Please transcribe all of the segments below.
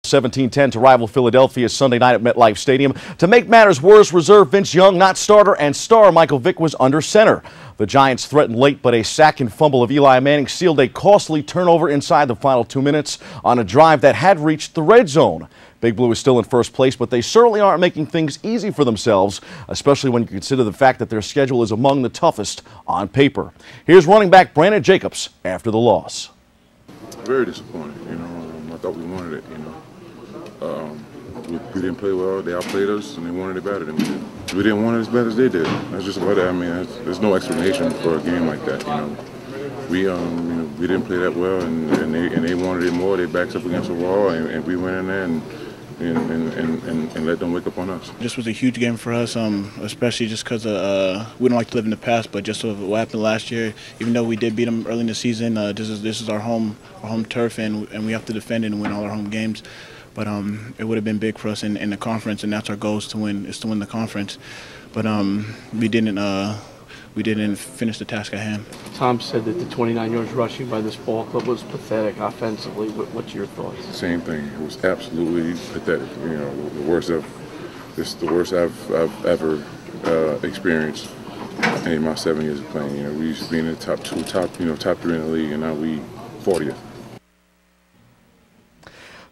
17-10 to rival Philadelphia Sunday night at MetLife Stadium. To make matters worse, reserve Vince Young, not starter, and star Michael Vick was under center. The Giants threatened late, but a sack and fumble of Eli Manning sealed a costly turnover inside the final 2 minutes on a drive that had reached the red zone. Big Blue is still in first place, but they certainly aren't making things easy for themselves, especially when you consider the fact that their schedule is among the toughest on paper. Here's running back Brandon Jacobs after the loss. Very disappointed. I thought we wanted it. We didn't play well. They outplayed us, and they wanted it better than we did. We didn't want it as bad as they did. That's just about it. I mean, there's no explanation for a game like that. We didn't play that well, and they wanted it more. They backed up against the wall, and we went in there and let them wake up on us. This was a huge game for us, especially just because we don't like to live in the past, but just what happened last year. Even though we did beat them early in the season, this is our home turf, and we have to defend it and win all our home games. But it would have been big for us in the conference, and that's our goal is to win the conference. But we didn't finish the task at hand. Tom said that the 29 yards rushing by this ball club was pathetic offensively. What's your thoughts? Same thing. It was absolutely pathetic. The worst I've ever experienced in my 7 years of playing. We used to be in the top 3 in the league, and now we 40th.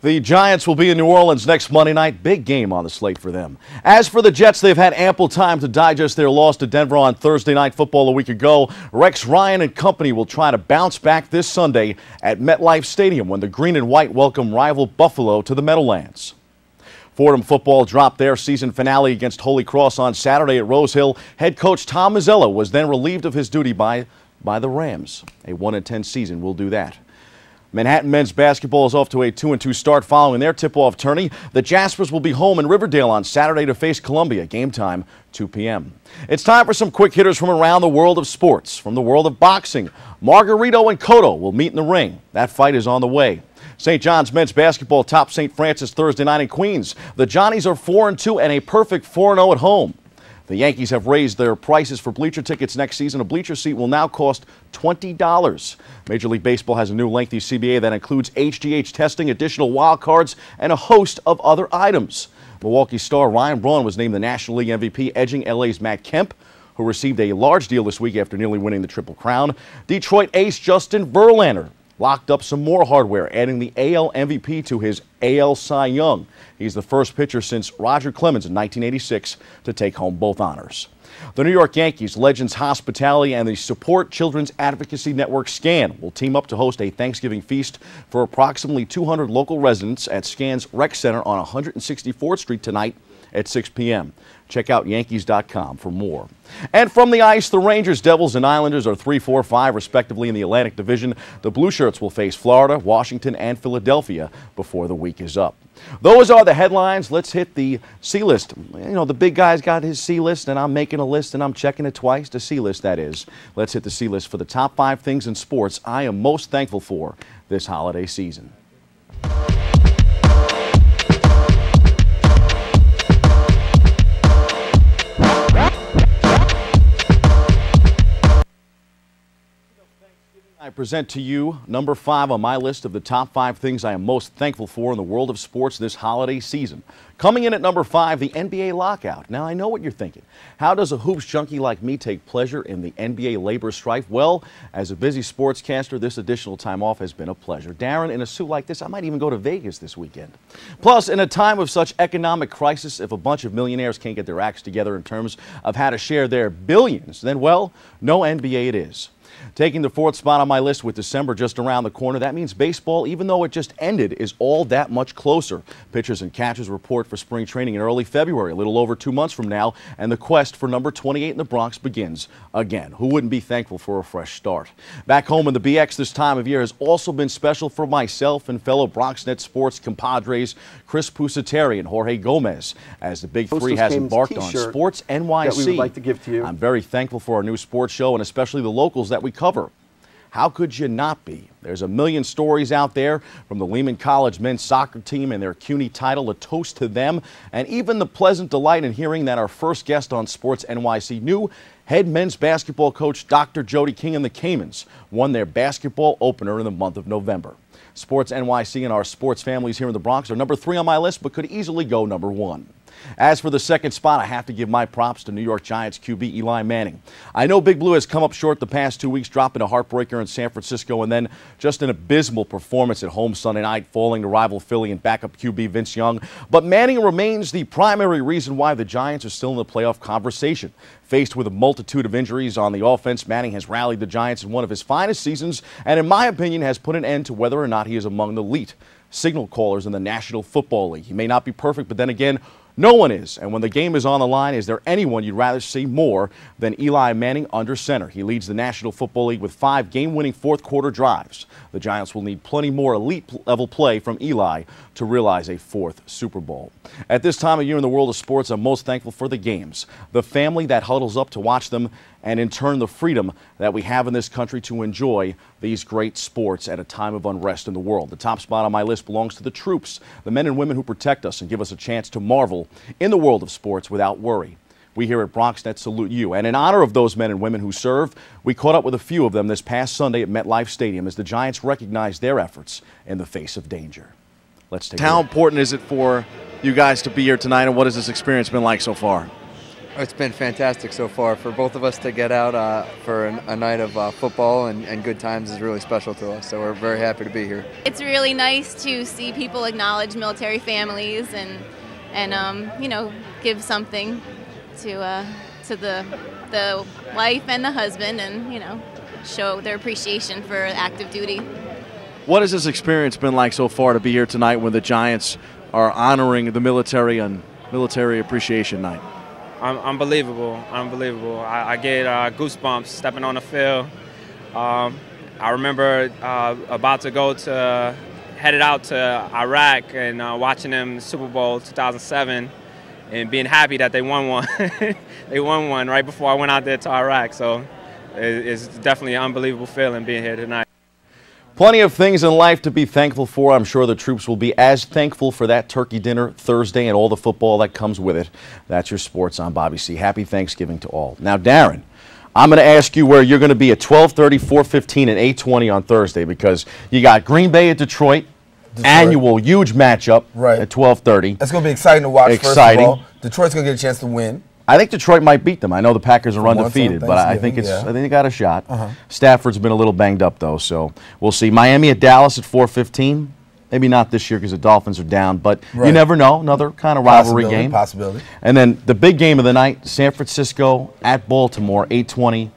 The Giants will be in New Orleans next Monday night. Big game on the slate for them. As for the Jets, they've had ample time to digest their loss to Denver on Thursday Night Football a week ago. Rex Ryan and company will try to bounce back this Sunday at MetLife Stadium when the green and white welcome rival Buffalo to the Meadowlands. Fordham football dropped their season finale against Holy Cross on Saturday at Rose Hill. Head coach Tom Mazzello was then relieved of his duty by the Rams. A 1-10 season will do that. Manhattan men's basketball is off to a 2-2 start following their tip-off tourney. The Jaspers will be home in Riverdale on Saturday to face Columbia. Game time, 2 p.m. It's time for some quick hitters from around the world of sports. From the world of boxing, Margarito and Cotto will meet in the ring. That fight is on the way. St. John's men's basketball top St. Francis Thursday night in Queens. The Johnnies are 4-2 and a perfect 4-0 at home. The Yankees have raised their prices for bleacher tickets next season. A bleacher seat will now cost $20. Major League Baseball has a new lengthy CBA that includes HGH testing, additional wild cards, and a host of other items. Milwaukee star Ryan Braun was named the National League MVP, edging LA's Matt Kemp, who received a large deal this week after nearly winning the Triple Crown. Detroit ace Justin Verlander locked up some more hardware, adding the AL MVP to his AL Cy Young. He's the first pitcher since Roger Clemens in 1986 to take home both honors. The New York Yankees, Legends Hospitality, and the Support Children's Advocacy Network SCAN will team up to host a Thanksgiving feast for approximately 200 local residents at SCAN's Rec Center on 164th Street tonight at 6 p.m. Check out Yankees.com for more. And from the ice, the Rangers, Devils, and Islanders are 3-4-5 respectively in the Atlantic Division. The Blue Shirts will face Florida, Washington, and Philadelphia before the week is up. Those are the headlines. Let's hit the C-list. The big guy's got his C-list, and I'm making a list, and I'm checking it twice. The C-list, that is. Let's hit the C-list for the top 5 things in sports I am most thankful for this holiday season. I present to you number 5 on my list of the top 5 things I am most thankful for in the world of sports this holiday season. Coming in at number 5, the NBA lockout. Now, I know what you're thinking. How does a hoops junkie like me take pleasure in the NBA labor strife? Well, as a busy sportscaster, this additional time off has been a pleasure. Darren, in a suit like this, I might even go to Vegas this weekend. Plus, in a time of such economic crisis, if a bunch of millionaires can't get their acts together in terms of how to share their billions, then, well, no NBA it is. Taking the 4th spot on my list with December just around the corner, that means baseball, even though it just ended, is all that much closer. Pitchers and catchers report for spring training in early February, a little over 2 months from now, and the quest for number 28 in the Bronx begins again. Who wouldn't be thankful for a fresh start? Back home in the BX this time of year has also been special for myself and fellow BronxNet sports compadres Chris Pusateri and Jorge Gomez, as the Big Three has embarked on Sports NYC. That we would like to give to you. I'm very thankful for our new sports show and especially the locals that we cover. How could you not be? There's a million stories out there, from the Lehman College men's soccer team and their CUNY title, a toast to them, and even the pleasant delight in hearing that our first guest on Sports NYC knew Head men's basketball coach Dr. Jody King and the Caymans won their basketball opener in the month of November. Sports NYC and our sports families here in the Bronx are number 3 on my list, but could easily go number 1. As for the second spot, I have to give my props to New York Giants QB Eli Manning. I know Big Blue has come up short the past 2 weeks, dropping a heartbreaker in San Francisco and then just an abysmal performance at home Sunday night, falling to rival Philly and backup QB Vince Young. But Manning remains the primary reason why the Giants are still in the playoff conversation. Faced with a multitude of injuries on the offense, Manning has rallied the Giants in one of his finest seasons and, in my opinion, has put an end to whether or not he is among the elite signal callers in the National Football League. He may not be perfect, but then again, no one is. And when the game is on the line, is there anyone you'd rather see more than Eli Manning under center? He leads the National Football League with 5 game-winning fourth-quarter drives. The Giants will need plenty more elite-level play from Eli to realize a 4th Super Bowl. At this time of year in the world of sports, I'm most thankful for the games, the family that huddles up to watch them, and in turn the freedom that we have in this country to enjoy these great sports at a time of unrest in the world. The top spot on my list belongs to the troops, the men and women who protect us and give us a chance to marvel in the world of sports without worry. We here at BronxNet salute you. And in honor of those men and women who serve, we caught up with a few of them this past Sunday at MetLife Stadium as the Giants recognized their efforts in the face of danger. Let's take a look. How important is it for you guys to be here tonight, and what has this experience been like so far? It's been fantastic so far. For both of us to get out for a night of football and good times is really special to us, so we're very happy to be here. It's really nice to see people acknowledge military families and you know, give something to the wife and the husband, and, you know, show their appreciation for active duty. What has this experience been like so far to be here tonight when the Giants are honoring the military on Military Appreciation Night? Unbelievable. I get goosebumps stepping on the field. I remember headed out to Iraq and watching them Super Bowl 2007 and being happy that they won one. They won one right before I went out there to Iraq. So it's definitely an unbelievable feeling being here tonight. Plenty of things in life to be thankful for. I'm sure the troops will be as thankful for that turkey dinner Thursday and all the football that comes with it. That's your sports. I'm Bobby C. Happy Thanksgiving to all. Now, Darren, I'm going to ask you where you're going to be at 12:30, 4:15, and 8:20 on Thursday, because you got Green Bay at Detroit. Annual huge matchup at 12:30. That's going to be exciting to watch. Exciting. First of all, Detroit's going to get a chance to win. I think Detroit might beat them. I know the Packers are undefeated, but I think they got a shot. Stafford's been a little banged up, though, so we'll see. Miami at Dallas at 4:15. Maybe not this year because the Dolphins are down, but you never know. Another kind of rivalry game. Possibility. And then the big game of the night, San Francisco at Baltimore, 8:20.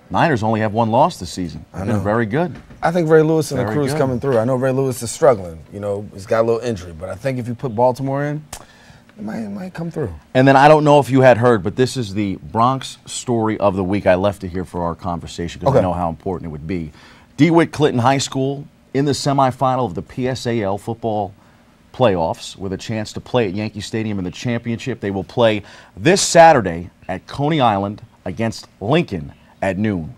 Niners only have 1 loss this season. They've been very good. I think Ray Lewis and the crew's coming through. I know Ray Lewis is struggling. You know, he's got a little injury, but I think if you put Baltimore in, it might come through. And then I don't know if you had heard, but this is the Bronx story of the week. I left it here for our conversation because I know how important it would be. DeWitt Clinton High School in the semifinal of the PSAL football playoffs with a chance to play at Yankee Stadium in the championship. They will play this Saturday at Coney Island against Lincoln at noon.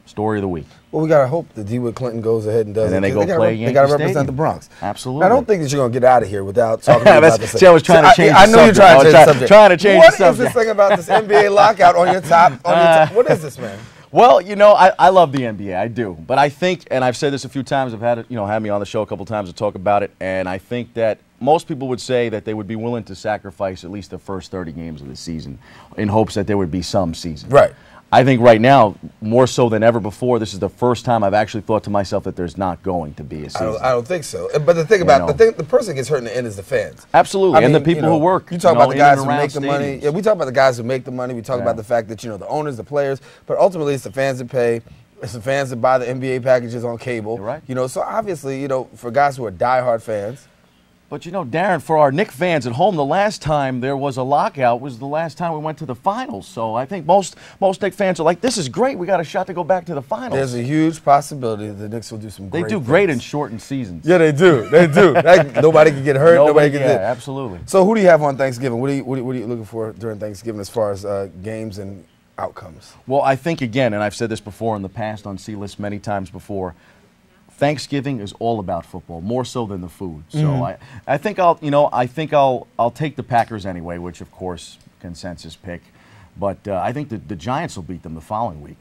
Story of the week. Well, we got to hope that DeWitt Clinton goes ahead and does it. And then they go play Yankee They got to represent Stadium. the Bronx. Absolutely. I don't think that you're going to get out of here without talking about this. See, I was trying to change the subject. I know you're trying to change the subject. Trying to change the subject. What is this thing about this NBA lockout on your top? What is this, man? Well, you know, I love the NBA. I do. But I think, and I've said this a few times, I've had me on the show a couple times to talk about it, and I think that most people would say that they would be willing to sacrifice at least the first 30 games of the season in hopes that there would be some season. Right. I think right now, more so than ever before, this is the first time I've actually thought to myself that there's not going to be a season. I don't think so. But the thing about the person that gets hurt in the end is the fans. Absolutely, and the people who work. You talk about the guys who make the money. Yeah, we talk about the guys who make the money. We talk about the fact that the owners, the players, but ultimately it's the fans that pay. It's the fans that buy the NBA packages on cable. You're right. So obviously, for guys who are diehard fans. But Darren, for our Knicks fans at home, the last time there was a lockout was the last time we went to the finals. So I think most Knicks fans are like, this is great. We got a shot to go back to the finals. There's a huge possibility that the Knicks will do some great things. They do great great in shortened seasons. Yeah, they do. They do. Nobody can get hurt. Nobody can get absolutely. So who do you have on Thanksgiving? What are you looking for during Thanksgiving as far as games and outcomes? Well, I think, again, and I've said this before in the past on C-List many times before, Thanksgiving is all about football, more so than the food. So I think I'll take the Packers anyway, which of course consensus pick. But I think the Giants will beat them the following week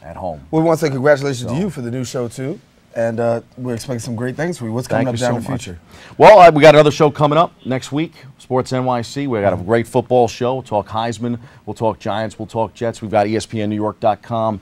at home. We want to say congratulations to you for the new show, too. And we're expecting some great things for you. What's coming up down in the future? Well, we got another show coming up next week, Sports NYC. We got a great football show. We'll talk Heisman. We'll talk Giants. We'll talk Jets. We've got ESPNNewYork.com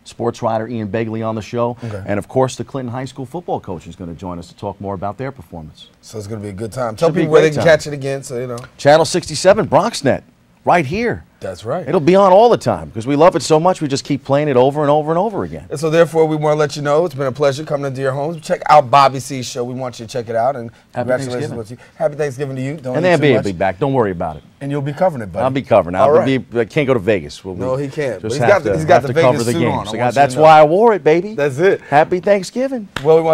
sports writer Ian Begley on the show. And, of course, the Clinton High School football coach is going to join us to talk more about their performance. So it's going to be a good time. Tell people where they can catch it again, so you know. Channel 67, BronxNet, right here. That's right. It'll be on all the time because we love it so much we just keep playing it over and over and over again. And so therefore we want to let you know it's been a pleasure coming into your homes. Check out Bobby C's show. We want you to check it out. And congratulations with you. Happy Thanksgiving to you. Don't and they'll be back. Don't worry about it. And you'll be covering it, buddy. I'll be covering it. I can't go to Vegas. No, he can't. Just he's got the Vegas cover the suit game. on. So that's why I wore it, baby. That's it. Happy Thanksgiving. Well, we want